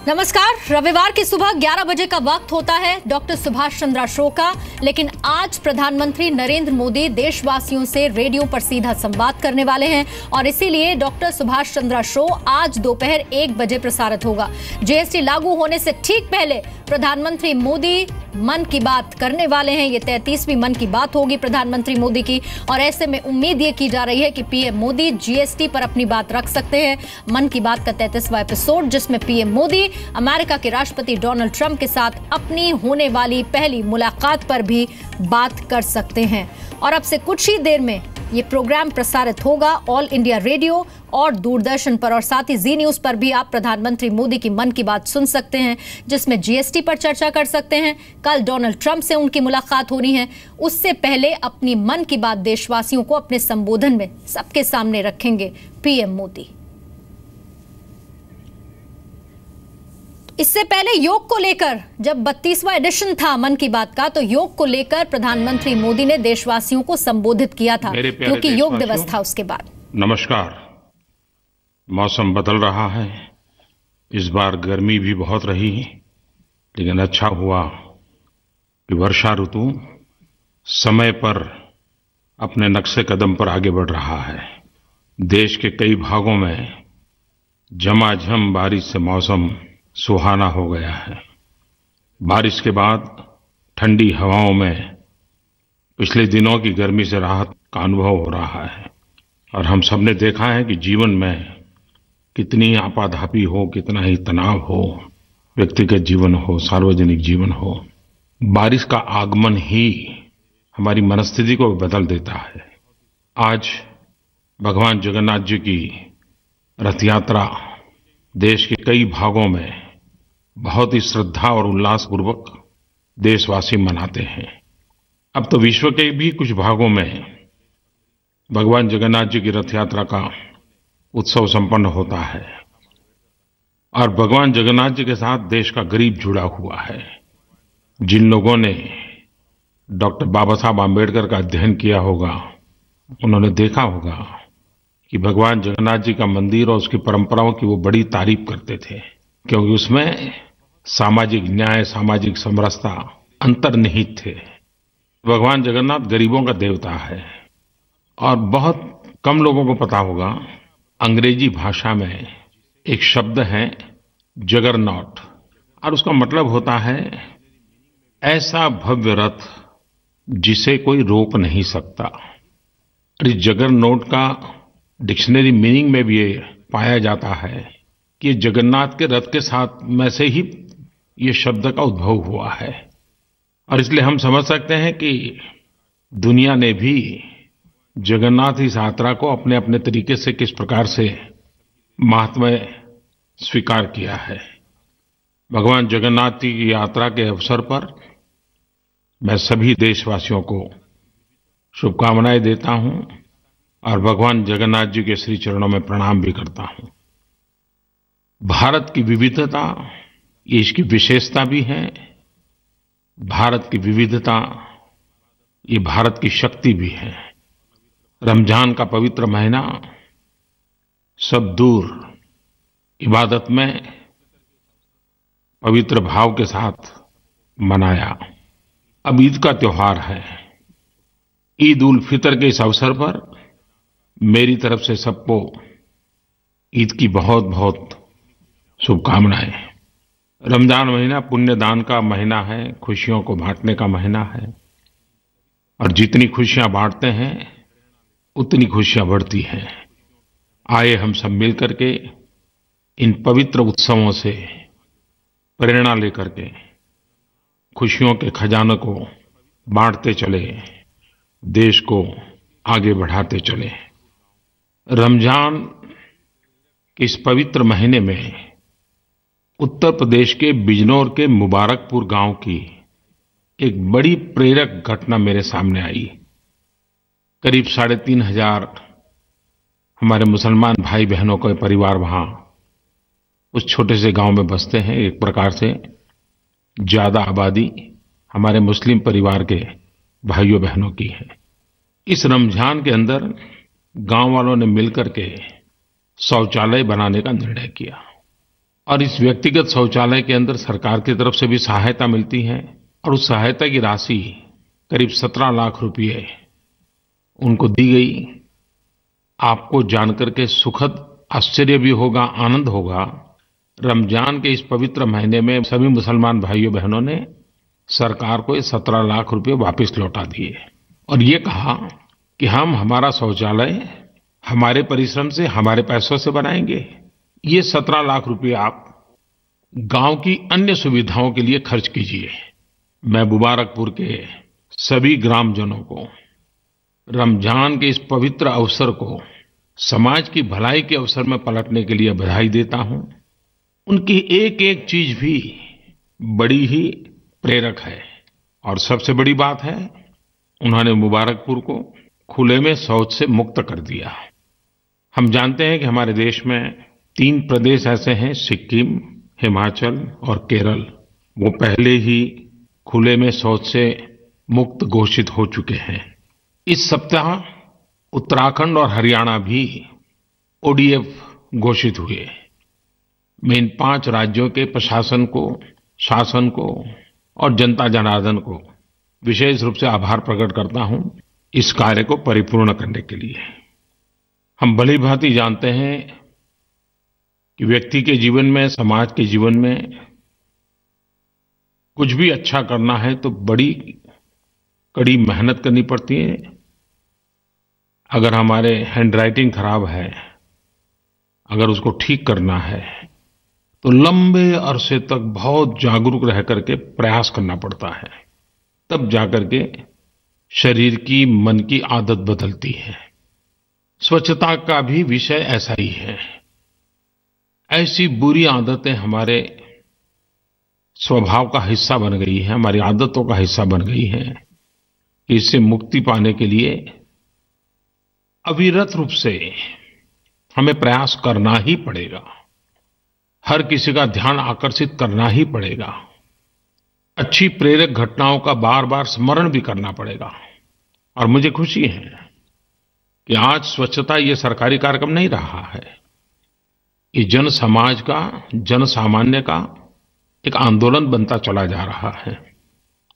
नमस्कार। रविवार की सुबह 11 बजे का वक्त होता है डॉक्टर सुभाष चंद्रा शो का, लेकिन आज प्रधानमंत्री नरेंद्र मोदी देशवासियों से रेडियो पर सीधा संवाद करने वाले हैं और इसीलिए डॉक्टर सुभाष चंद्रा शो आज दोपहर 1 बजे प्रसारित होगा। जीएसटी लागू होने से ठीक पहले प्रधानमंत्री मोदी मन की बात करने वाले हैं। ये 33वीं मन की बात होगी प्रधानमंत्री मोदी की और ऐसे में उम्मीद ये की जा रही है कि पीएम मोदी जीएसटी पर अपनी बात रख सकते हैं। मन की बात का 33वां एपिसोड, जिसमें पीएम मोदी अमेरिका के राष्ट्रपति डोनाल्ड ट्रंप के साथ अपनी होने वाली पहली मुलाकात पर भी बात कर सकते हैं। और अब से कुछ ही देर में ये प्रोग्राम प्रसारित होगा ऑल इंडिया रेडियो और दूरदर्शन पर, और साथ ही जी न्यूज पर भी आप प्रधानमंत्री मोदी की मन की बात सुन सकते हैं, जिसमें जीएसटी पर चर्चा कर सकते हैं। कल डोनाल्ड ट्रंप से उनकी मुलाकात होनी है, उससे पहले अपनी मन की बात देशवासियों को अपने संबोधन में सबके सामने रखेंगे पीएम मोदी। इससे पहले योग को लेकर, जब 32वां एडिशन था मन की बात का, तो योग को लेकर प्रधानमंत्री मोदी ने देशवासियों को संबोधित किया था, क्योंकि योग दिवस था उसके बाद। नमस्कार। मौसम बदल रहा है, इस बार गर्मी भी बहुत रही, लेकिन अच्छा हुआ कि वर्षा ऋतु समय पर अपने नक्शे कदम पर आगे बढ़ रहा है। देश के कई भागों में झमाझम बारिश से मौसम सुहाना हो गया है। बारिश के बाद ठंडी हवाओं में पिछले दिनों की गर्मी से राहत का अनुभव हो रहा है और हम सबने देखा है कि जीवन में कितनी आपाधापी हो, कितना ही तनाव हो, व्यक्तिगत जीवन हो, सार्वजनिक जीवन हो, बारिश का आगमन ही हमारी मनस्थिति को बदल देता है। आज भगवान जगन्नाथ जी की रथ यात्रा देश के कई भागों में बहुत ही श्रद्धा और उल्लास पूर्वक देशवासी मनाते हैं। अब तो विश्व के भी कुछ भागों में भगवान जगन्नाथ जी की रथ यात्रा का उत्सव संपन्न होता है और भगवान जगन्नाथ जी के साथ देश का गरीब जुड़ा हुआ है। जिन लोगों ने डॉक्टर बाबा साहब आम्बेडकर का अध्ययन किया होगा, उन्होंने देखा होगा कि भगवान जगन्नाथ जी का मंदिर और उसकी परंपराओं की वो बड़ी तारीफ करते थे, क्योंकि उसमें सामाजिक न्याय, सामाजिक समरसता अंतर्निहित थे। भगवान जगन्नाथ गरीबों का देवता है और बहुत कम लोगों को पता होगा, अंग्रेजी भाषा में एक शब्द है जगरनॉट और उसका मतलब होता है ऐसा भव्य रथ जिसे कोई रोक नहीं सकता। और इस जगरनॉट का डिक्शनरी मीनिंग में भी ये पाया जाता है कि जगन्नाथ के रथ के साथ में से ही ये शब्द का उद्भव हुआ है। और इसलिए हम समझ सकते हैं कि दुनिया ने भी जगन्नाथ इस यात्रा को अपने अपने तरीके से किस प्रकार से महात्म्य स्वीकार किया है। भगवान जगन्नाथ जी की यात्रा के अवसर पर मैं सभी देशवासियों को शुभकामनाएं देता हूं और भगवान जगन्नाथ जी के श्री चरणों में प्रणाम भी करता हूं। भारत की विविधता ये इसकी विशेषता भी है, भारत की विविधता ये भारत की शक्ति भी है। रमजान का पवित्र महीना सब दूर इबादत में पवित्र भाव के साथ मनाया। अब ईद का त्योहार है। ईद उल फितर के इस अवसर पर मेरी तरफ से सबको ईद की बहुत बहुत शुभकामनाएं। रमजान महीना पुण्य दान का महीना है, खुशियों को बांटने का महीना है और जितनी खुशियां बांटते हैं उतनी खुशियां बढ़ती हैं। आइए हम सब मिलकर के इन पवित्र उत्सवों से प्रेरणा लेकर के खुशियों के खजाने को बांटते चले, देश को आगे बढ़ाते चले। रमजान के इस पवित्र महीने में उत्तर प्रदेश के बिजनौर के मुबारकपुर गांव की एक बड़ी प्रेरक घटना मेरे सामने आई। करीब 3,500 हमारे मुसलमान भाई बहनों के परिवार वहां उस छोटे से गांव में बसते हैं। एक प्रकार से ज्यादा आबादी हमारे मुस्लिम परिवार के भाइयों बहनों की है। इस रमजान के अंदर गांव वालों ने मिलकर के शौचालय बनाने का निर्णय किया और इस व्यक्तिगत शौचालय के अंदर सरकार की तरफ से भी सहायता मिलती है और उस सहायता की राशि करीब 17 लाख रुपए उनको दी गई। आपको जानकर के सुखद आश्चर्य भी होगा, आनंद होगा। रमजान के इस पवित्र महीने में सभी मुसलमान भाइयों बहनों ने सरकार को ये 17 लाख रुपए वापस लौटा दिए और ये कहा कि हम हमारा शौचालय हमारे परिश्रम से, हमारे पैसों से बनाएंगे। ये 17 लाख रुपए आप गांव की अन्य सुविधाओं के लिए खर्च कीजिए। मैं मुबारकपुर के सभी ग्रामजनों को रमजान के इस पवित्र अवसर को समाज की भलाई के अवसर में पलटने के लिए बधाई देता हूं। उनकी एक एक चीज भी बड़ी ही प्रेरक है और सबसे बड़ी बात है, उन्होंने मुबारकपुर को खुले में शौच से मुक्त कर दिया। हम जानते हैं कि हमारे देश में 3 प्रदेश ऐसे हैं, सिक्किम, हिमाचल और केरल, वो पहले ही खुले में शौच से मुक्त घोषित हो चुके हैं। इस सप्ताह उत्तराखंड और हरियाणा भी ओडीएफ घोषित हुए। मैं इन 5 राज्यों के प्रशासन को, शासन को और जनता जनार्दन को विशेष रूप से आभार प्रकट करता हूं इस कार्य को परिपूर्ण करने के लिए। हम भली भांति जानते हैं कि व्यक्ति के जीवन में, समाज के जीवन में कुछ भी अच्छा करना है तो बड़ी कड़ी मेहनत करनी पड़ती है। अगर हमारे हैंडराइटिंग खराब है, अगर उसको ठीक करना है तो लंबे अरसे तक बहुत जागरूक रह करके प्रयास करना पड़ता है, तब जाकर के शरीर की, मन की आदत बदलती है। स्वच्छता का भी विषय ऐसा ही है। ऐसी बुरी आदतें हमारे स्वभाव का हिस्सा बन गई है, हमारी आदतों का हिस्सा बन गई है कि इससे मुक्ति पाने के लिए अविरत रूप से हमें प्रयास करना ही पड़ेगा। हर किसी का ध्यान आकर्षित करना ही पड़ेगा। अच्छी प्रेरक घटनाओं का बार बार स्मरण भी करना पड़ेगा। और मुझे खुशी है कि आज स्वच्छता ये सरकारी कार्यक्रम नहीं रहा है, ये जन समाज का, जन सामान्य का एक आंदोलन बनता चला जा रहा है।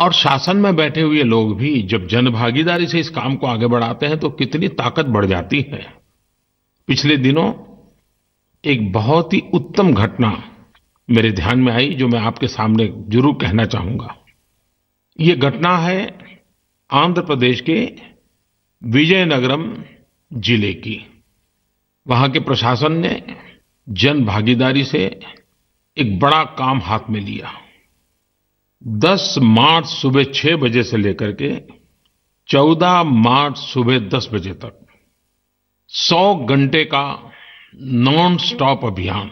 और शासन में बैठे हुए लोग भी जब जनभागीदारी से इस काम को आगे बढ़ाते हैं तो कितनी ताकत बढ़ जाती है। पिछले दिनों एक बहुत ही उत्तम घटना मेरे ध्यान में आई जो मैं आपके सामने जरूर कहना चाहूंगा। ये घटना है आंध्र प्रदेश के विजयनगरम जिले की। वहां के प्रशासन ने जन भागीदारी से एक बड़ा काम हाथ में लिया। 10 मार्च सुबह 6 बजे से लेकर के 14 मार्च सुबह 10 बजे तक 100 घंटे का नॉन स्टॉप अभियान।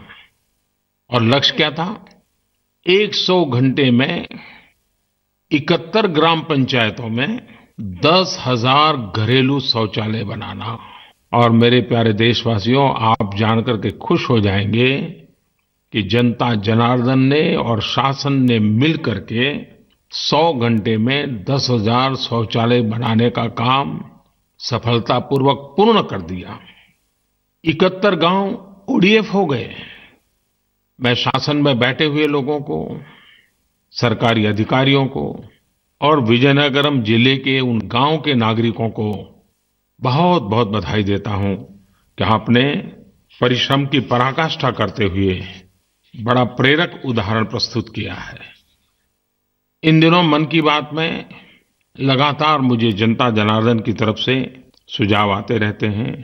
और लक्ष्य क्या था? 100 घंटे में 71 ग्राम पंचायतों में 10,000 घरेलू शौचालय बनाना। और मेरे प्यारे देशवासियों, आप जानकर के खुश हो जाएंगे कि जनता जनार्दन ने और शासन ने मिल करके 100 घंटे में 10,000 शौचालय बनाने का काम सफलतापूर्वक पूर्ण कर दिया। 71 गांव ओडीएफ हो गए। मैं शासन में बैठे हुए लोगों को, सरकारी अधिकारियों को और विजयनगरम जिले के उन गांव के नागरिकों को बहुत बहुत बधाई देता हूं कि आपने परिश्रम की पराकाष्ठा करते हुए बड़ा प्रेरक उदाहरण प्रस्तुत किया है। इन दिनों मन की बात में लगातार मुझे जनता जनार्दन की तरफ से सुझाव आते रहते हैं।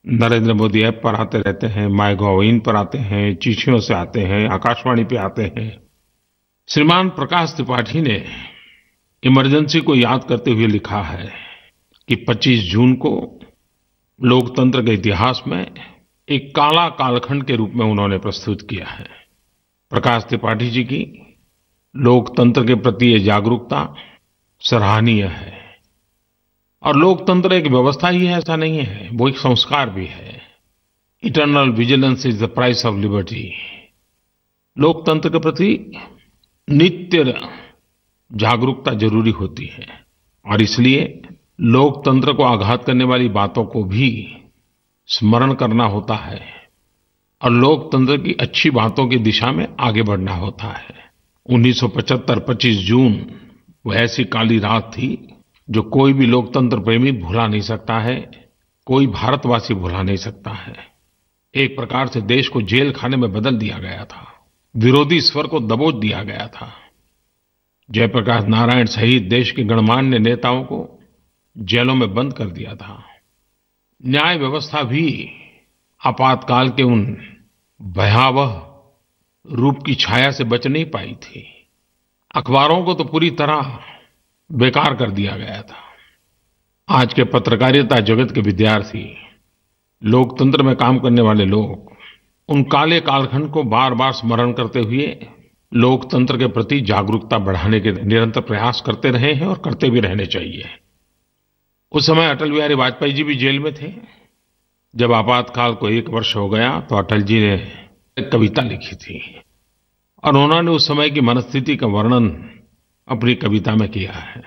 नरेंद्र मोदी ऐप पर आते रहते हैं, माईगोव पर आते हैं, चिट्ठियों से आते हैं, आकाशवाणी पे आते हैं। श्रीमान प्रकाश त्रिपाठी ने इमरजेंसी को याद करते हुए लिखा है कि 25 जून को लोकतंत्र के इतिहास में एक काला कालखंड के रूप में उन्होंने प्रस्तुत किया है। प्रकाश त्रिपाठी जी की लोकतंत्र के प्रति ये जागरूकता सराहनीय है। और लोकतंत्र एक व्यवस्था ही है ऐसा नहीं है, वो एक संस्कार भी है। Eternal vigilance is the price of liberty. लोकतंत्र के प्रति नित्य जागरूकता जरूरी होती है और इसलिए लोकतंत्र को आघात करने वाली बातों को भी स्मरण करना होता है। और लोकतंत्र की अच्छी बातों की दिशा में आगे बढ़ना होता है। 1975 25 जून वो ऐसी काली रात थी जो कोई भी लोकतंत्र प्रेमी भुला नहीं सकता है, कोई भारतवासी भुला नहीं सकता है। एक प्रकार से देश को जेल खाने में बदल दिया गया था, विरोधी स्वर को दबोच दिया गया था। जयप्रकाश नारायण सहित देश के गणमान्य नेताओं को जेलों में बंद कर दिया था। न्याय व्यवस्था भी आपातकाल के उन भयावह रूप की छाया से बच नहीं पाई थी। अखबारों को तो पूरी तरह बेकार कर दिया गया था। आज के पत्रकारिता जगत के विद्यार्थी, लोकतंत्र में काम करने वाले लोग उन काले कालखंड को बार बार स्मरण करते हुए लोकतंत्र के प्रति जागरूकता बढ़ाने के निरंतर प्रयास करते रहे हैं और करते भी रहने चाहिए। उस समय अटल बिहारी वाजपेयी जी भी जेल में थे। जब आपातकाल को 1 वर्ष हो गया तो अटल जी ने एक कविता लिखी थी और उन्होंने उस समय की मनस्थिति का वर्णन अपनी कविता में किया है।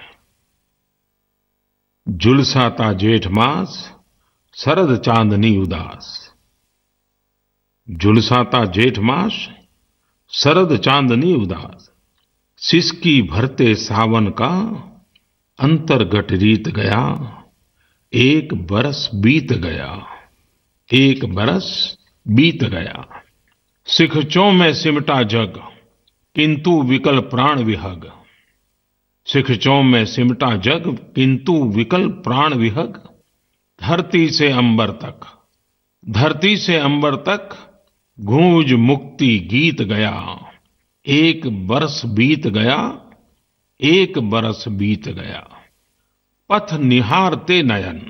झुलसाता जेठ मास शरद चांदनी उदास, झुलसाता जेठ मास शरद चांदनी उदास, सिसकी भरते सावन का अंतर्गट रीत गया, 1 बरस बीत गया, 1 बरस बीत गया। सिखचों में सिमटा जग किंतु विकल प्राण विहग, सिखचों में सिमटा जग किंतु विकल प्राण विहग, धरती से अंबर तक, धरती से अंबर तक गूंज मुक्ति गीत गया, 1 बरस बीत गया, 1 बरस बीत गया। पथ निहारते नयन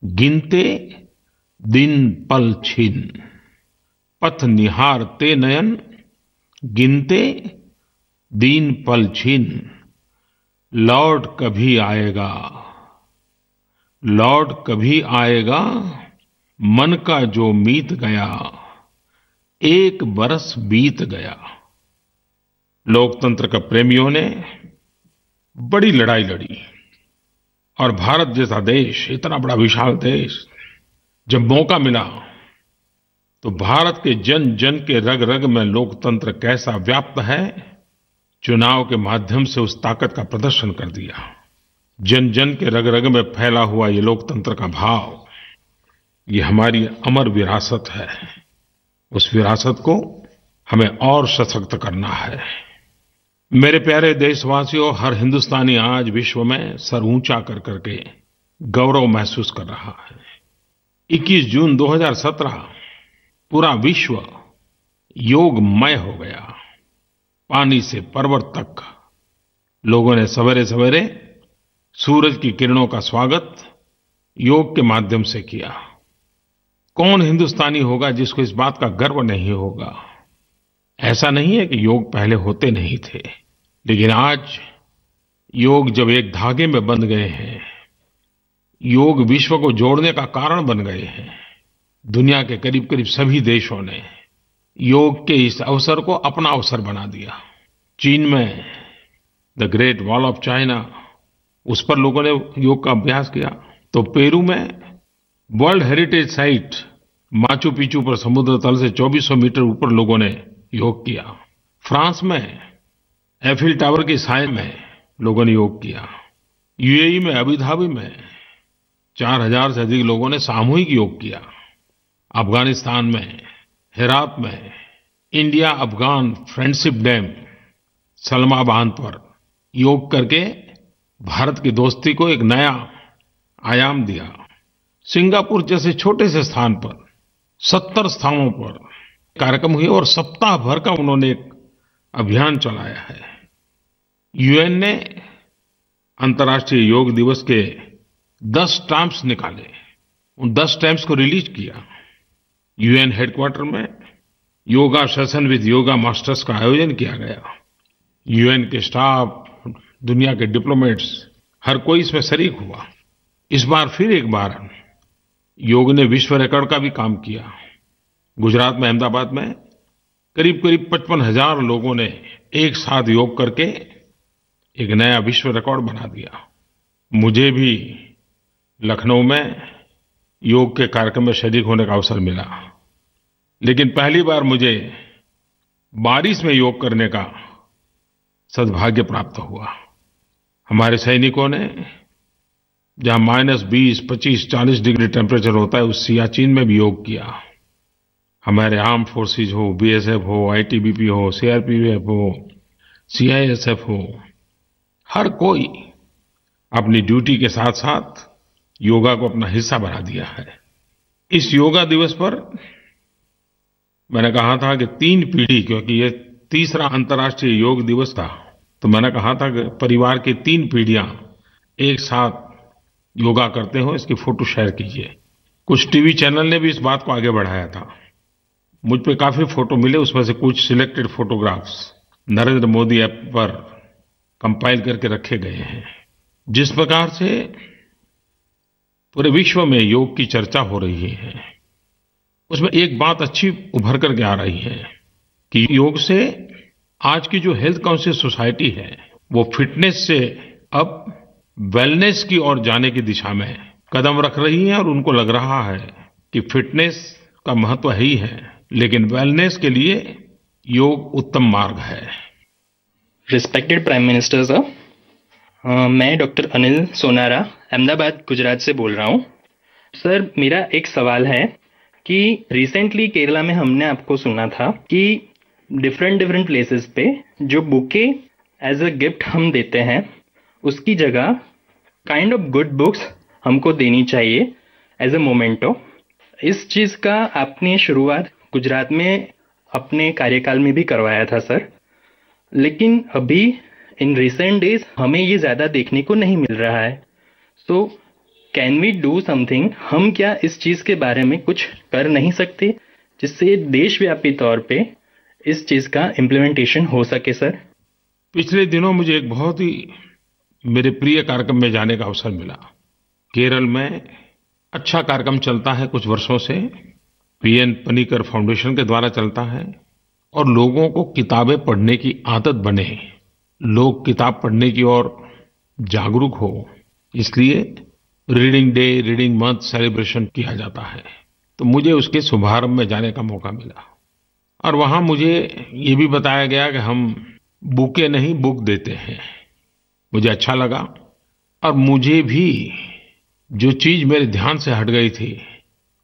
गिनते दिन पल छिन, पथ निहारते नयन गिनते दिन पल छिन, लौट कभी आएगा, लौट कभी आएगा मन का जो मीत गया, 1 बरस बीत गया। लोकतंत्र के प्रेमियों ने बड़ी लड़ाई लड़ी और भारत जैसा देश, इतना बड़ा विशाल देश, जब मौका मिला तो भारत के जन जन के रग रग में लोकतंत्र कैसा व्याप्त है, चुनाव के माध्यम से उस ताकत का प्रदर्शन कर दिया। जन जन के रग रग में फैला हुआ ये लोकतंत्र का भाव, ये हमारी अमर विरासत है। उस विरासत को हमें और सशक्त करना है। मेरे प्यारे देशवासियों, हर हिंदुस्तानी आज विश्व में सर ऊंचा कर करके गौरव महसूस कर रहा है। 21 जून 2017 पूरा विश्व योगमय हो गया। पानी से पर्वत तक लोगों ने सवेरे सवेरे सूरज की किरणों का स्वागत योग के माध्यम से किया। कौन हिंदुस्तानी होगा जिसको इस बात का गर्व नहीं होगा? ऐसा नहीं है कि योग पहले होते नहीं थे, लेकिन आज योग जब एक धागे में बंध गए हैं, योग विश्व को जोड़ने का कारण बन गए हैं। दुनिया के करीब करीब सभी देशों ने योग के इस अवसर को अपना अवसर बना दिया। चीन में the great wall of China, उस पर लोगों ने योग का अभ्यास किया। तो पेरू में world heritage site Machu Picchu पर समुद्र तल से 2400 मीटर ऊपर लोगों ने योग किया। फ्रांस में एफिल टावर की साय में लोगों ने योग किया। यूएई में अबू धाबी में 4000 से अधिक लोगों ने सामूहिक योग किया। अफगानिस्तान में हेरात में India Afghan friendship dam Salma बांध पर योग करके भारत की दोस्ती को एक नया आयाम दिया। सिंगापुर जैसे छोटे से स्थान पर 70 स्थानों पर कार्यक्रम हुए और सप्ताह भर का उन्होंने एक अभियान चलाया है। यूएन ने अंतर्राष्ट्रीय योग दिवस के 10 स्टैम्प्स निकाले, उन 10 स्टैम्प्स को रिलीज किया। यूएन हेडक्वार्टर में yoga session with yoga masters का आयोजन किया गया। यूएन के स्टाफ, दुनिया के डिप्लोमेट्स, हर कोई इसमें शरीक हुआ। इस बार फिर एक बार योग ने विश्व रिकॉर्ड का भी काम किया। गुजरात में अहमदाबाद में करीब करीब 55,000 लोगों ने एक साथ योग करके एक नया विश्व रिकॉर्ड बना दिया। मुझे भी लखनऊ में योग के कार्यक्रम में शरीक होने का अवसर मिला। लेकिन पहली बार मुझे बारिश में योग करने का सद्भाग्य प्राप्त हुआ। हमारे सैनिकों ने जहां -20, 25, 40 डिग्री टेम्परेचर होता है उस सियाचिन में भी योग किया। हमारे आर्म फोर्सेस हो, बीएसएफ हो, आईटीबीपी हो, सीआरपीएफ हो, सीआईएसएफ हो, हर कोई अपनी ड्यूटी के साथ साथ योगा को अपना हिस्सा बना दिया है। इस योगा दिवस पर मैंने कहा था कि 3 पीढ़ी, क्योंकि ये तीसरा अंतर्राष्ट्रीय योग दिवस था, तो मैंने कहा था कि परिवार की 3 पीढ़ियां एक साथ योगा करते हो, इसकी फोटो शेयर कीजिए। कुछ टीवी चैनल ने भी इस बात को आगे बढ़ाया था। मुझ पे काफी फोटो मिले, उसमें से कुछ selected photographs Narendra Modi app पर कंपाइल करके रखे गए हैं। जिस प्रकार से पूरे विश्व में योग की चर्चा हो रही है, उसमें एक बात अच्छी उभर करके आ रही है कि योग से आज की जो हेल्थ कॉन्शियस सोसाइटी है वो फिटनेस से अब वेलनेस की ओर जाने की दिशा में कदम रख रही है, और उनको लग रहा है कि फिटनेस का महत्व ही है, लेकिन वेलनेस के लिए योग उत्तम मार्ग है। रिस्पेक्टेड प्राइम मिनिस्टर सर, मैं डॉक्टर अनिल सोनारा अहमदाबाद गुजरात से बोल रहा हूँ। सर, मेरा एक सवाल है कि रिसेंटली केरला में हमने आपको सुना था कि डिफरेंट प्लेसेस पे जो बुके एज अ गिफ्ट हम देते हैं उसकी जगह काइंड ऑफ गुड बुक्स हमको देनी चाहिए एज अ मोमेंटो। इस चीज़ का आपने शुरुआत गुजरात में अपने कार्यकाल में भी करवाया था सर, लेकिन अभी इन रिसेंट डेज हमें ये ज़्यादा देखने को नहीं मिल रहा है। So can we do something? हम क्या इस चीज़ के बारे में कुछ कर नहीं सकते जिससे देशव्यापी तौर पे इस चीज़ का इम्प्लीमेंटेशन हो सके सर? पिछले दिनों मुझे एक बहुत ही मेरे प्रिय कार्यक्रम में जाने का अवसर मिला। केरल में अच्छा कार्यक्रम चलता है कुछ वर्षों से, पीएन पनिकर फाउंडेशन के द्वारा चलता है, और लोगों को किताबें पढ़ने की आदत बने, लोग किताब पढ़ने की ओर जागरूक हो, इसलिए reading day, reading month celebration किया जाता है। तो मुझे उसके शुभारंभ में जाने का मौका मिला, और वहां मुझे ये भी बताया गया कि हम बुके नहीं बुक देते हैं। मुझे अच्छा लगा, और मुझे भी जो चीज मेरे ध्यान से हट गई थी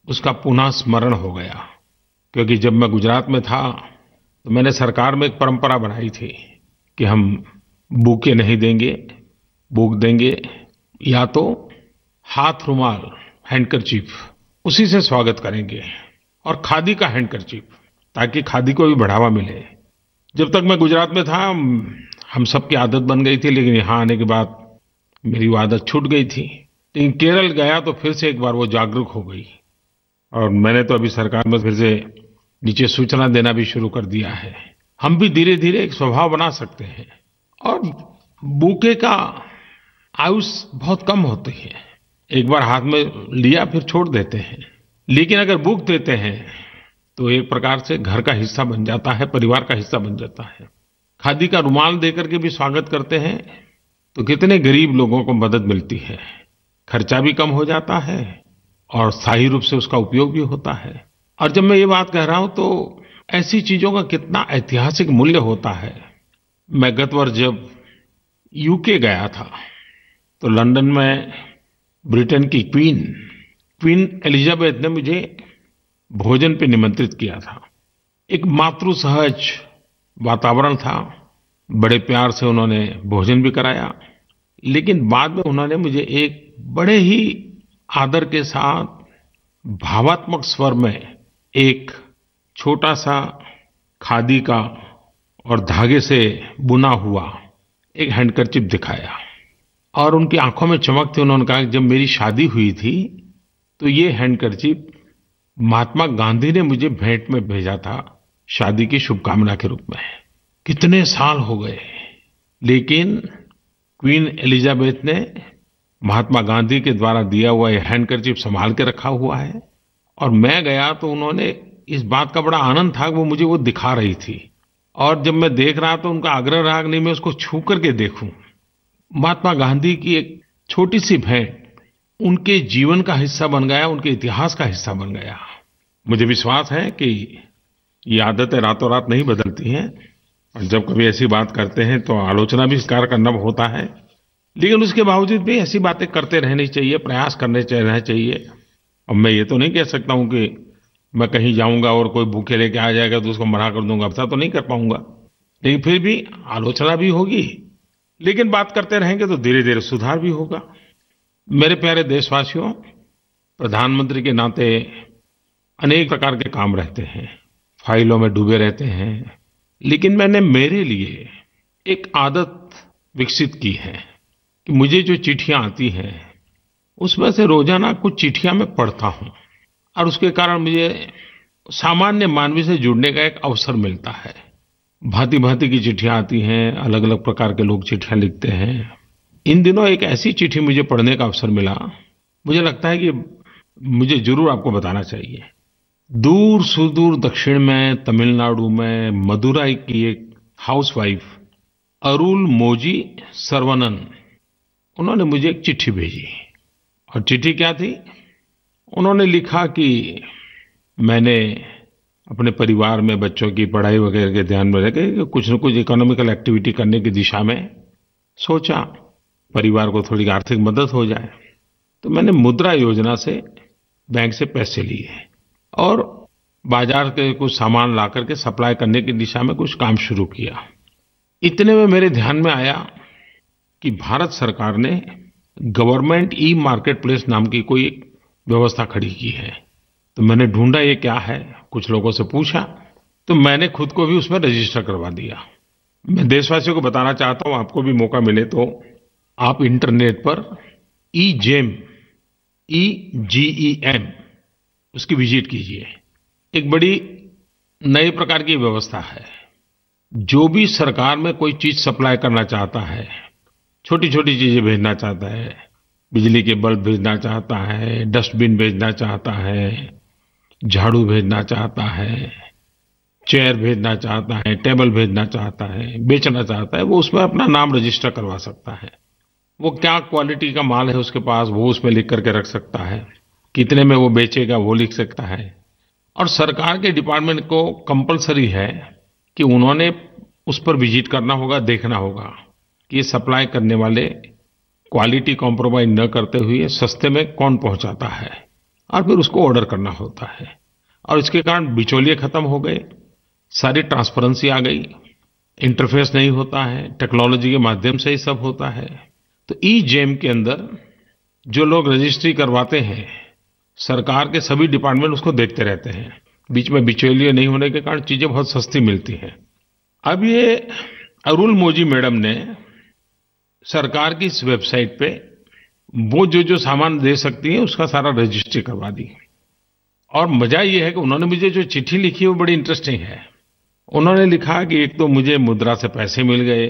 उसका पुनः स्मरण हो गया। क्योंकि जब मैं गुजरात में था तो मैंने सरकार में एक परंपरा बनाई थी कि हम बुके नहीं देंगे, बुक देंगे या तो हाथ रुमाल, हैंडकरचीफ, उसी से स्वागत करेंगे, और खादी का हैंडकरचीफ, ताकि खादी को भी बढ़ावा मिले। जब तक मैं गुजरात में था हम सबकी आदत बन गई थी, लेकिन यहाँ आने के बाद मेरी वो आदत छूट गई थी। लेकिन केरल गया तो फिर से एक बार वो जागरूक हो गई, और मैंने तो अभी सरकार में फिर से नीचे सूचना देना भी शुरू कर दिया है। हम भी धीरे धीरे एक स्वभाव बना सकते हैं, और बुके का आयुष बहुत कम होती है, एक बार हाथ में लिया फिर छोड़ देते हैं। लेकिन अगर बुक देते हैं तो एक प्रकार से घर का हिस्सा बन जाता है, परिवार का हिस्सा बन जाता है। खादी का रुमाल देकर के भी स्वागत करते हैं तो कितने गरीब लोगों को मदद मिलती है, खर्चा भी कम हो जाता है और स्थायी रूप से उसका उपयोग भी होता है। और जब मैं ये बात कह रहा हूं तो ऐसी चीजों का कितना ऐतिहासिक मूल्य होता है। मैं गत वर्ष जब यूके गया था तो लंदन में ब्रिटेन की क्वीन एलिजाबेथ ने मुझे भोजन पे निमंत्रित किया था। एक मातृ सहज वातावरण था, बड़े प्यार से उन्होंने भोजन भी कराया, लेकिन बाद में उन्होंने मुझे एक बड़े ही आदर के साथ भावात्मक स्वर में एक छोटा सा खादी का और धागे से बुना हुआ एक हैंडकरचीफ दिखाया, और उनकी आंखों में चमक थी। उन्होंने कहा कि जब मेरी शादी हुई थी तो ये हैंडकरचीफ महात्मा गांधी ने मुझे भेंट में भेजा था, शादी की शुभकामना के रूप में। कितने साल हो गए, लेकिन क्वीन एलिजाबेथ ने महात्मा गांधी के द्वारा दिया हुआ ये हैंडकरचीफ संभाल के रखा हुआ है। और मैं गया तो उन्होंने इस बात का बड़ा आनंद था कि वो मुझे वो दिखा रही थी, और जब मैं देख रहा तो उनका आग्रह रहा कि नहीं मैं उसको छू करके देखूं। महात्मा गांधी की एक छोटी सी भेंट उनके जीवन का हिस्सा बन गया, उनके इतिहास का हिस्सा बन गया। मुझे विश्वास है कि ये आदतें रातों रात नहीं बदलती हैं और जब कभी ऐसी बात करते हैं तो आलोचना भी स्वीकार करना होता है, लेकिन उसके बावजूद भी ऐसी बातें करते रहनी चाहिए, प्रयास रहना चाहिए। और मैं ये तो नहीं कह सकता हूँ कि मैं कहीं जाऊंगा और कोई भूखे लेके आ जाएगा तो उसको मना कर दूंगा, ऐसा तो नहीं कर पाऊंगा, लेकिन फिर भी आलोचना भी होगी। लेकिन बात करते रहेंगे तो धीरे धीरे सुधार भी होगा। मेरे प्यारे देशवासियों, प्रधानमंत्री के नाते अनेक प्रकार के काम रहते हैं, फाइलों में डूबे रहते हैं, लेकिन मैंने मेरे लिए एक आदत विकसित की है कि मुझे जो चिट्ठियां आती हैं उसमें से रोजाना कुछ चिट्ठियां मैं पढ़ता हूं और उसके कारण मुझे सामान्य मानवी से जुड़ने का एक अवसर मिलता है। भांति भांति की चिट्ठियां आती हैं, अलग अलग प्रकार के लोग चिट्ठियां लिखते हैं। इन दिनों एक ऐसी चिट्ठी मुझे पढ़ने का अवसर मिला, मुझे लगता है कि मुझे जरूर आपको बताना चाहिए। दूर सुदूर दक्षिण में तमिलनाडु में मदुराई की एक हाउसवाइफ अरुल मोजी सर्वनन, उन्होंने मुझे एक चिट्ठी भेजी। और चिट्ठी क्या थी? उन्होंने लिखा कि मैंने अपने परिवार में बच्चों की पढ़ाई वगैरह के ध्यान में रखे कुछ न कुछ इकोनॉमिकल एक्टिविटी करने की दिशा में सोचा, परिवार को थोड़ी आर्थिक मदद हो जाए। तो मैंने मुद्रा योजना से बैंक से पैसे लिए और बाजार के कुछ सामान ला करके सप्लाई करने की दिशा में कुछ काम शुरू किया। इतने में मेरे ध्यान में आया कि भारत सरकार ने गवर्नमेंट ई मार्केट प्लेस नाम की कोई एक व्यवस्था खड़ी की है। तो मैंने ढूंढा ये क्या है, कुछ लोगों से पूछा, तो मैंने खुद को भी उसमें रजिस्टर करवा दिया। मैं देशवासियों को बताना चाहता हूं, आपको भी मौका मिले तो आप इंटरनेट पर EGEM उसकी विजिट कीजिए। एक बड़ी नई प्रकार की व्यवस्था है। जो भी सरकार में कोई चीज सप्लाई करना चाहता है, छोटी छोटी चीजें भेजना चाहता है, बिजली के बल्ब भेजना चाहता है, डस्टबिन भेजना चाहता है, झाड़ू भेजना चाहता है, चेयर भेजना चाहता है, टेबल भेजना चाहता है, बेचना चाहता है, वो उसमें अपना नाम रजिस्टर करवा सकता है। वो क्या क्वालिटी का माल है उसके पास वो उसमें लिख करके रख सकता है, कितने में वो बेचेगा वो लिख सकता है। और सरकार के डिपार्टमेंट को कंपलसरी है कि उन्होंने उस पर विजिट करना होगा, देखना होगा कि ये सप्लाई करने वाले क्वालिटी कॉम्प्रोमाइज न करते हुए सस्ते में कौन पहुंचाता है, और फिर उसको ऑर्डर करना होता है। और इसके कारण बिचौलिए खत्म हो गए, सारी ट्रांसपेरेंसी आ गई, इंटरफेस नहीं होता है, टेक्नोलॉजी के माध्यम से ही सब होता है। तो EGEM के अंदर जो लोग रजिस्ट्री करवाते हैं, सरकार के सभी डिपार्टमेंट उसको देखते रहते हैं, बीच में बिचौलिए नहीं होने के कारण चीजें बहुत सस्ती मिलती हैं। अब ये अरुल मोजी मैडम ने सरकार की इस वेबसाइट पे वो जो सामान दे सकती है उसका सारा रजिस्ट्री करवा दी। और मजा ये है कि उन्होंने मुझे जो चिट्ठी लिखी वो बड़ी इंटरेस्टिंग है। उन्होंने लिखा कि एक तो मुझे मुद्रा से पैसे मिल गए,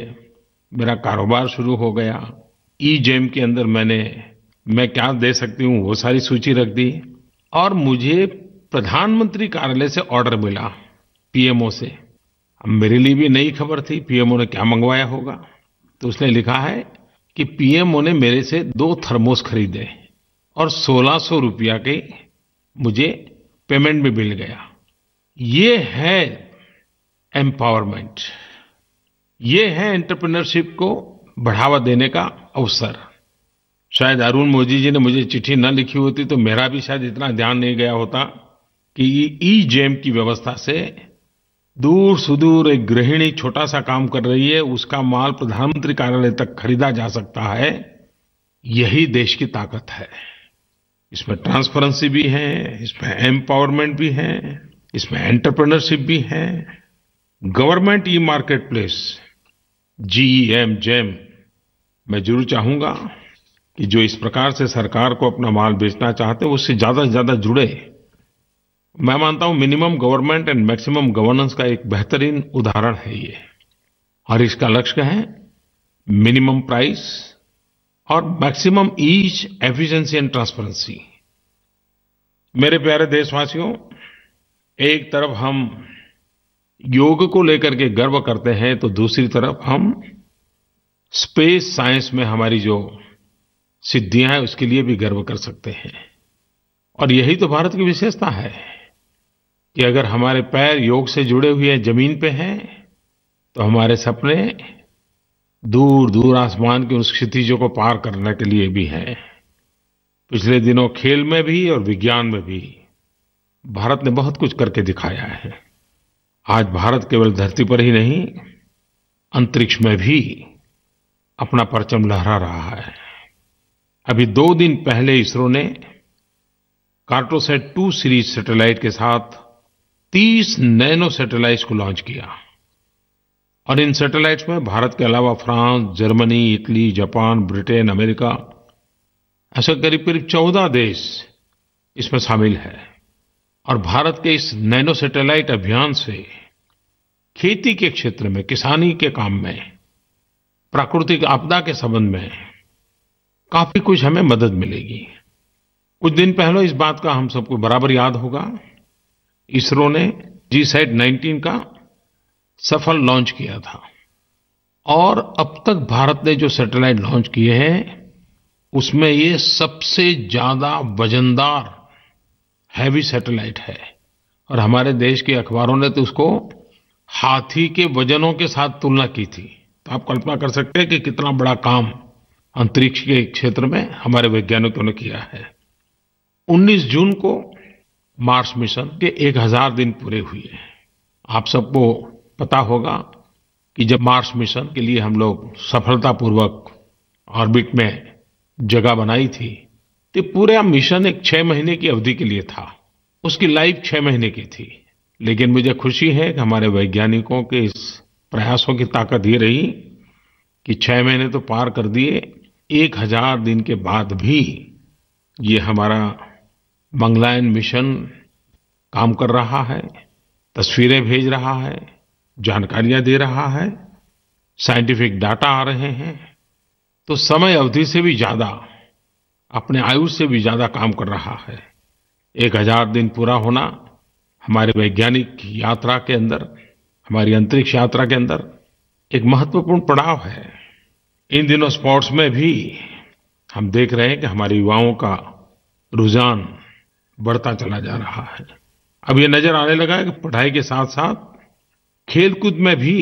मेरा कारोबार शुरू हो गया, EGEM के अंदर मैं क्या दे सकती हूँ वो सारी सूची रख दी, और मुझे प्रधानमंत्री कार्यालय से ऑर्डर मिला PMO से। अब मेरे लिए भी नई खबर थी, PMO ने क्या मंगवाया होगा। तो उसने लिखा है कि PMO ने मेरे से 2 थर्मोस खरीदे और 1600 रुपया के मुझे पेमेंट भी मिल गया। ये है एम्पावरमेंट, ये है एंटरप्रेन्योरशिप को बढ़ावा देने का अवसर। शायद अरुण मोदी जी ने मुझे चिट्ठी न लिखी होती तो मेरा भी शायद इतना ध्यान नहीं गया होता कि EGEM की व्यवस्था से दूर सुदूर एक गृहिणी छोटा सा काम कर रही है, उसका माल प्रधानमंत्री कार्यालय तक खरीदा जा सकता है। यही देश की ताकत है। इसमें ट्रांसपेरेंसी भी है, इसमें एम्पावरमेंट भी है, इसमें एंटरप्रेन्योरशिप भी है। Government e market place GEM मैं जरूर चाहूंगा कि जो इस प्रकार से सरकार को अपना माल बेचना चाहते हैं उससे ज्यादा से ज्यादा जुड़े। मैं मानता हूं minimum government and maximum governance का एक बेहतरीन उदाहरण है ये। और इसका लक्ष्य है मिनिमम प्राइस और maximum ease, efficiency and transparency. मेरे प्यारे देशवासियों, एक तरफ हम योग को लेकर के गर्व करते हैं तो दूसरी तरफ हम स्पेस साइंस में हमारी जो सिद्धियां हैं उसके लिए भी गर्व कर सकते हैं। और यही तो भारत की विशेषता है कि अगर हमारे पैर योग से जुड़े हुए जमीन पे हैं तो हमारे सपने दूर दूर आसमान की उस क्षितिजों को पार करने के लिए भी हैं। पिछले दिनों खेल में भी और विज्ञान में भी भारत ने बहुत कुछ करके दिखाया है। आज भारत केवल धरती पर ही नहीं, अंतरिक्ष में भी अपना परचम लहरा रहा है। अभी 2 दिन पहले इसरो ने कार्टोसैट 2 सीरीज सैटेलाइट के साथ 30 नैनो सैटेलाइट्स को लॉन्च किया और इन सैटेलाइट्स में भारत के अलावा France, Germany, Italy, Japan, Britain, America, ऐसे करीब करीब 14 देश इसमें शामिल है। और भारत के इस नैनो सैटेलाइट अभियान से खेती के क्षेत्र में, किसानी के काम में, प्राकृतिक आपदा के संबंध में काफी कुछ हमें मदद मिलेगी। कुछ दिन पहले इस बात का हम सबको बराबर याद होगा, इसरो ने GSAT-19 का सफल लॉन्च किया था और अब तक भारत ने जो सैटेलाइट लॉन्च किए हैं उसमें ये सबसे ज्यादा वजनदार हैवी सैटेलाइट है। और हमारे देश के अखबारों ने तो उसको हाथी के वजनों के साथ तुलना की थी। तो आप कल्पना कर सकते हैं कि कितना बड़ा काम अंतरिक्ष के क्षेत्र में हमारे वैज्ञानिकों ने किया है। 19 जून को मार्स मिशन के 1000 दिन पूरे हुए। आप सबको पता होगा कि जब मार्स मिशन के लिए हम लोग सफलतापूर्वक ऑर्बिट में जगह बनाई थी तो पूरा मिशन एक 6 महीने की अवधि के लिए था। उसकी लाइफ 6 महीने की थी। लेकिन मुझे खुशी है कि हमारे वैज्ञानिकों के इस प्रयासों की ताकत ये रही कि 6 महीने तो पार कर दिए, 1000 दिन के बाद भी ये हमारा मंगलयान मिशन काम कर रहा है, तस्वीरें भेज रहा है, जानकारियां दे रहा है, साइंटिफिक डाटा आ रहे हैं। तो समय अवधि से भी ज्यादा, अपने आयु से भी ज्यादा काम कर रहा है। 1000 दिन पूरा होना हमारे वैज्ञानिक यात्रा के अंदर, हमारी अंतरिक्ष यात्रा के अंदर एक महत्वपूर्ण पड़ाव है। इन दिनों स्पोर्ट्स में भी हम देख रहे हैं कि हमारे युवाओं का रुझान बढ़ता चला जा रहा है। अब ये नजर आने लगा है कि पढ़ाई के साथ साथ खेलकूद में भी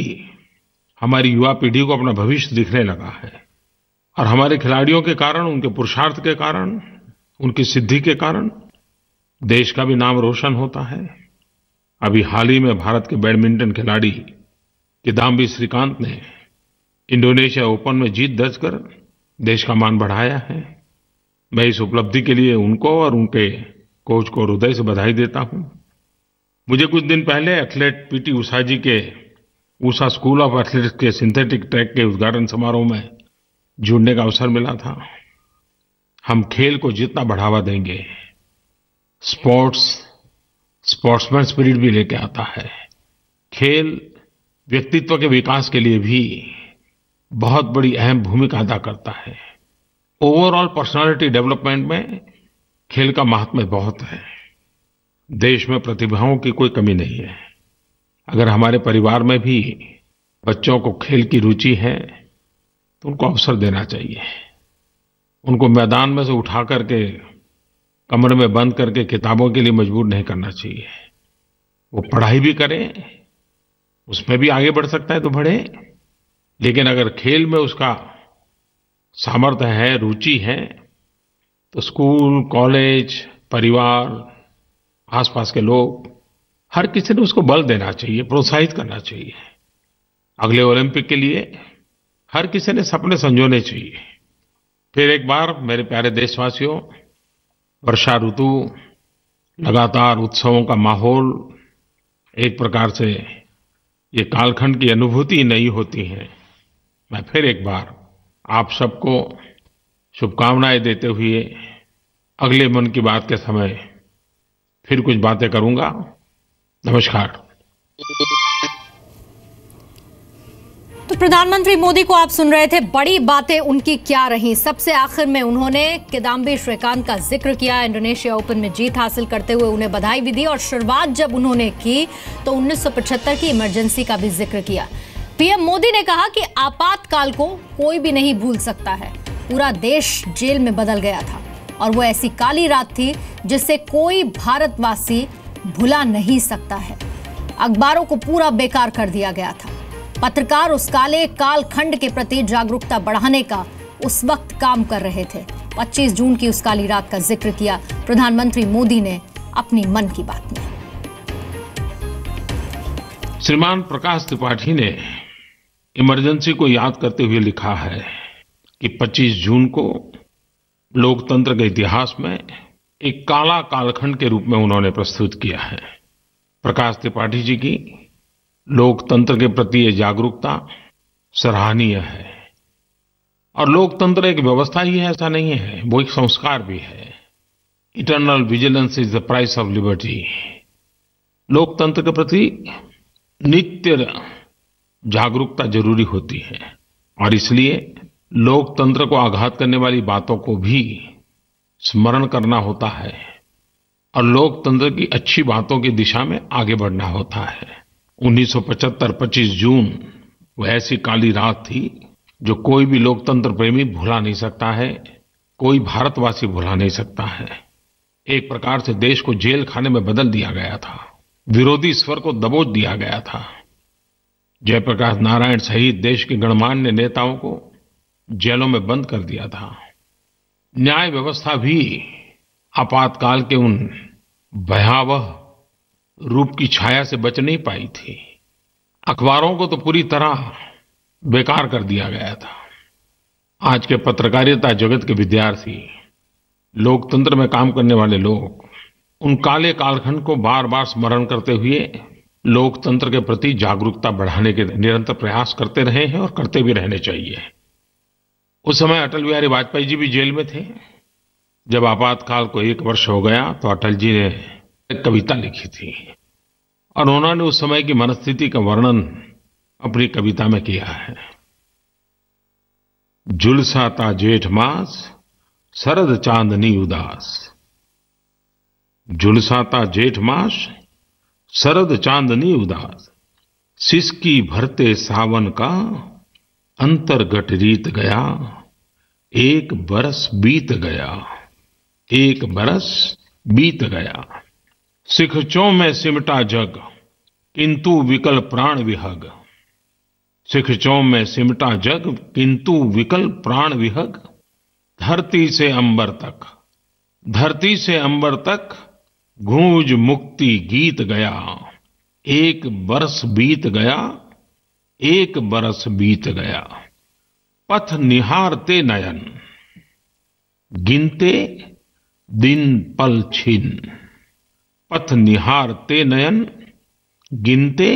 हमारी युवा पीढ़ी को अपना भविष्य दिखने लगा है। और हमारे खिलाड़ियों के कारण, उनके पुरुषार्थ के कारण, उनकी सिद्धि के कारण देश का भी नाम रोशन होता है। अभी हाल ही में भारत के बैडमिंटन खिलाड़ी किदाम्बी श्रीकांत ने इंडोनेशिया ओपन में जीत दर्ज कर देश का मान बढ़ाया है। मैं इस उपलब्धि के लिए उनको और उनके कोच को हृदय से बधाई देता हूं। मुझे कुछ दिन पहले एथलीट पीटी उषा जी के उषा स्कूल ऑफ एथलेटिक्स के सिंथेटिक ट्रैक के उद्घाटन समारोह में जुड़ने का अवसर मिला था। हम खेल को जितना बढ़ावा देंगे, स्पोर्ट्समैन स्पिरिट भी लेके आता है। खेल व्यक्तित्व के विकास के लिए भी बहुत बड़ी अहम भूमिका अदा करता है। ओवरऑल पर्सनालिटी डेवलपमेंट में खेल का महात्म्य बहुत है। देश में प्रतिभाओं की कोई कमी नहीं है। अगर हमारे परिवार में भी बच्चों को खेल की रुचि है तो उनको अवसर देना चाहिए। उनको मैदान में से उठा करके कमरे में बंद करके किताबों के लिए मजबूर नहीं करना चाहिए। वो पढ़ाई भी करें, उसमें भी आगे बढ़ सकता है तो बढ़े, लेकिन अगर खेल में उसका सामर्थ्य है, रुचि है, तो स्कूल, कॉलेज, परिवार, आसपास के लोग, हर किसी ने उसको बल देना चाहिए, प्रोत्साहित करना चाहिए। अगले ओलंपिक के लिए हर किसी ने सपने संजोने चाहिए। फिर एक बार मेरे प्यारे देशवासियों, वर्षा ऋतु, लगातार उत्सवों का माहौल, एक प्रकार से ये कालखंड की अनुभूति नई होती है। मैं फिर एक बार आप सबको शुभकामनाएं देते हुए अगले मन की बात के समय फिर कुछ बातें करूंगा। नमस्कार। तो प्रधानमंत्री मोदी को आप सुन रहे थे। बड़ी बातें उनकी क्या रही। सबसे आखिर में उन्होंने किदाम्बी श्रीकांत का जिक्र किया। इंडोनेशिया ओपन में जीत हासिल करते हुए उन्हें बधाई भी दी और शुरुआत जब उन्होंने की तो 1975 की इमरजेंसी का भी जिक्र किया। पीएम मोदी ने कहा कि आपातकाल को कोई भी नहीं भूल सकता है। पूरा देश जेल में बदल गया था और वो ऐसी काली रात थी जिससे कोई भारतवासी भुला नहीं सकता है। अखबारों को पूरा बेकार कर दिया गया था। पत्रकार उस काले कालखंड के प्रति जागरूकता बढ़ाने का उस वक्त काम कर रहे थे। 25 जून की उस काली रात का जिक्र किया प्रधानमंत्री मोदी ने अपनी मन की बात में। श्रीमान प्रकाश त्रिपाठी ने इमरजेंसी को याद करते हुए लिखा है कि 25 जून को लोकतंत्र के इतिहास में एक काला कालखंड के रूप में उन्होंने प्रस्तुत किया है। प्रकाश त्रिपाठी जी की लोकतंत्र के प्रति ये जागरूकता सराहनीय है। और लोकतंत्र एक व्यवस्था ही है ऐसा नहीं है, वो एक संस्कार भी है। Eternal vigilance is the price of liberty. लोकतंत्र के प्रति नित्य जागरूकता जरूरी होती है और इसलिए लोकतंत्र को आघात करने वाली बातों को भी स्मरण करना होता है और लोकतंत्र की अच्छी बातों की दिशा में आगे बढ़ना होता है। 1975 25 जून वो ऐसी काली रात थी जो कोई भी लोकतंत्र प्रेमी भुला नहीं सकता है, कोई भारतवासी भुला नहीं सकता है। एक प्रकार से देश को जेल खाने में बदल दिया गया था, विरोधी स्वर को दबोच दिया गया था। जयप्रकाश नारायण सहित देश के गणमान्य नेताओं को जेलों में बंद कर दिया था। न्याय व्यवस्था भी आपातकाल के उन भयावह रूप की छाया से बच नहीं पाई थी। अखबारों को तो पूरी तरह बेकार कर दिया गया था। आज के पत्रकारिता जगत के विद्यार्थी, लोकतंत्र में काम करने वाले लोग उन काले कालखंड को बार बार स्मरण करते हुए लोकतंत्र के प्रति जागरूकता बढ़ाने के निरंतर प्रयास करते रहे हैं और करते भी रहने चाहिए। उस समय अटल बिहारी वाजपेयी जी भी जेल में थे। जब आपातकाल को 1 वर्ष हो गया तो अटल जी ने एक कविता लिखी थी और उन्होंने उस समय की मनस्थिति का वर्णन अपनी कविता में किया है। झुलसाता जेठ मास शरद चांदनी उदास। झुलसाता जेठ मास शरद चांदनी उदास। सिसकी भरते सावन का अंतर्गट रीत गया। 1 बरस बीत गया। 1 बरस बीत गया। सिखचों में सिमटा जग किंतु विकल प्राण विहग। सिखचों में सिमटा जग किंतु विकल प्राण विहग। धरती से अंबर तक, धरती से अंबर तक गूंज मुक्ति गीत गया। 1 बरस बीत गया। 1 बरस बीत गया। पथ निहारते नयन गिनते दिन पल छिन। पथ निहारते नयन गिनते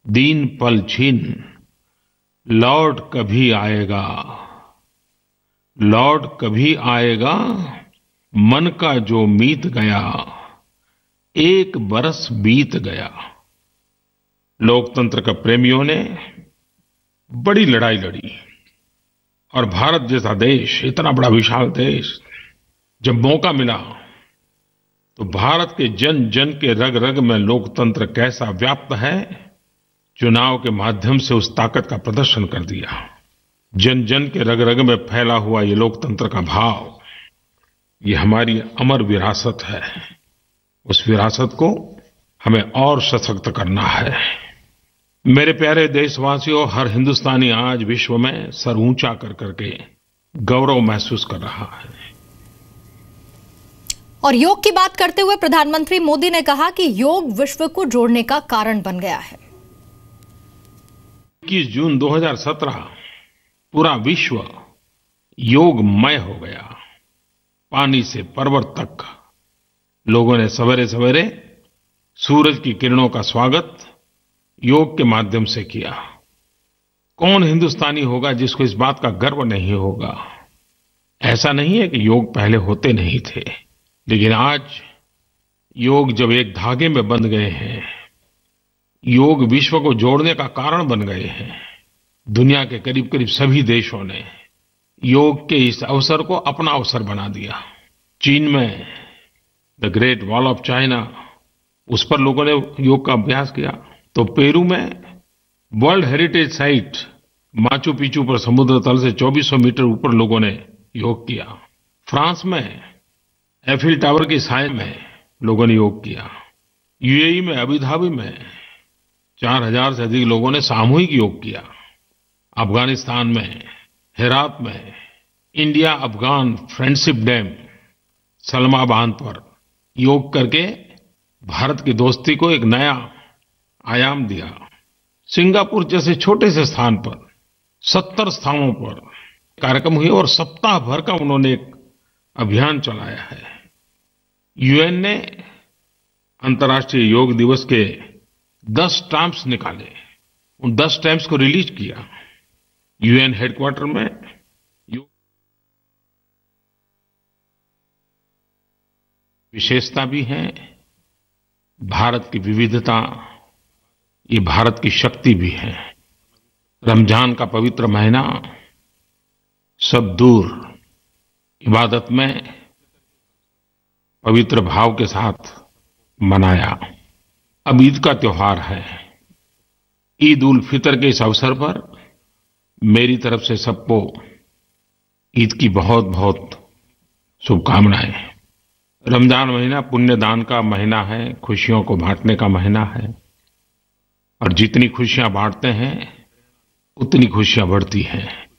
दिन पल छिन। लौट कभी आएगा, लौट कभी आएगा मन का जो मीत गया। 1 बरस बीत गया। लोकतंत्र का प्रेमियों ने बड़ी लड़ाई लड़ी और भारत जैसा देश, इतना बड़ा विशाल देश, जब मौका मिला तो भारत के जन जन के रग रग में लोकतंत्र कैसा व्याप्त है, चुनाव के माध्यम से उस ताकत का प्रदर्शन कर दिया। जन जन के रग रग में फैला हुआ ये लोकतंत्र का भाव, ये हमारी अमर विरासत है। उस विरासत को हमें और सशक्त करना है। मेरे प्यारे देशवासियों, हर हिंदुस्तानी आज विश्व में सर ऊंचा कर करके गौरव महसूस कर रहा है। और योग की बात करते हुए प्रधानमंत्री मोदी ने कहा कि योग विश्व को जोड़ने का कारण बन गया है। 21 जून 2017 पूरा विश्व योगमय हो गया। पानी से पर्वत तक लोगों ने सवेरे सवेरे सूरज की किरणों का स्वागत योग के माध्यम से किया। कौन हिंदुस्तानी होगा जिसको इस बात का गर्व नहीं होगा? ऐसा नहीं है कि योग पहले होते नहीं थे, लेकिन आज योग जब एक धागे में बंध गए हैं, योग विश्व को जोड़ने का कारण बन गए हैं। दुनिया के करीब करीब सभी देशों ने योग के इस अवसर को अपना अवसर बना दिया। चीन में the great wall of China, उस पर लोगों ने योग का अभ्यास किया। तो पेरू में world heritage site Machu Picchu पर समुद्र तल से 2400 मीटर ऊपर लोगों ने योग किया। फ्रांस में एफिल टावर की साय में लोगों ने योग किया। यूएई में, अबू धाबी में 4,000 से अधिक लोगों ने सामूहिक योग किया। अफगानिस्तान में, हेरात में India Afghan friendship dam Salma बांध पर योग करके भारत की दोस्ती को एक नया आयाम दिया। सिंगापुर जैसे छोटे से स्थान पर 70 स्थानों पर कार्यक्रम हुए और सप्ताह भर का उन्होंने एक अभियान चलाया है। यूएन ने अंतर्राष्ट्रीय योग दिवस के 10 स्टैम्प्स निकाले, उन 10 स्टैम्प्स को रिलीज किया। यूएन हेडक्वार्टर में विशेषता भी है, भारत की विविधता, ये भारत की शक्ति भी है। रमजान का पवित्र महीना सब दूर इबादत में पवित्र भाव के साथ मनाया। अब ईद का त्योहार है। ईद उल फितर के इस अवसर पर मेरी तरफ से सबको ईद की बहुत बहुत शुभकामनाएं। रमजान महीना पुण्य दान का महीना है, खुशियों को बांटने का महीना है, और जितनी खुशियां बांटते हैं उतनी खुशियां बढ़ती हैं।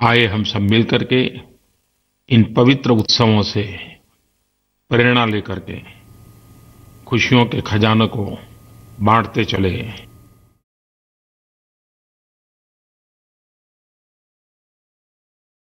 आइए हम सब मिलकर के इन पवित्र उत्सवों से प्रेरणा लेकर के खुशियों के खजाने को बांटते चले।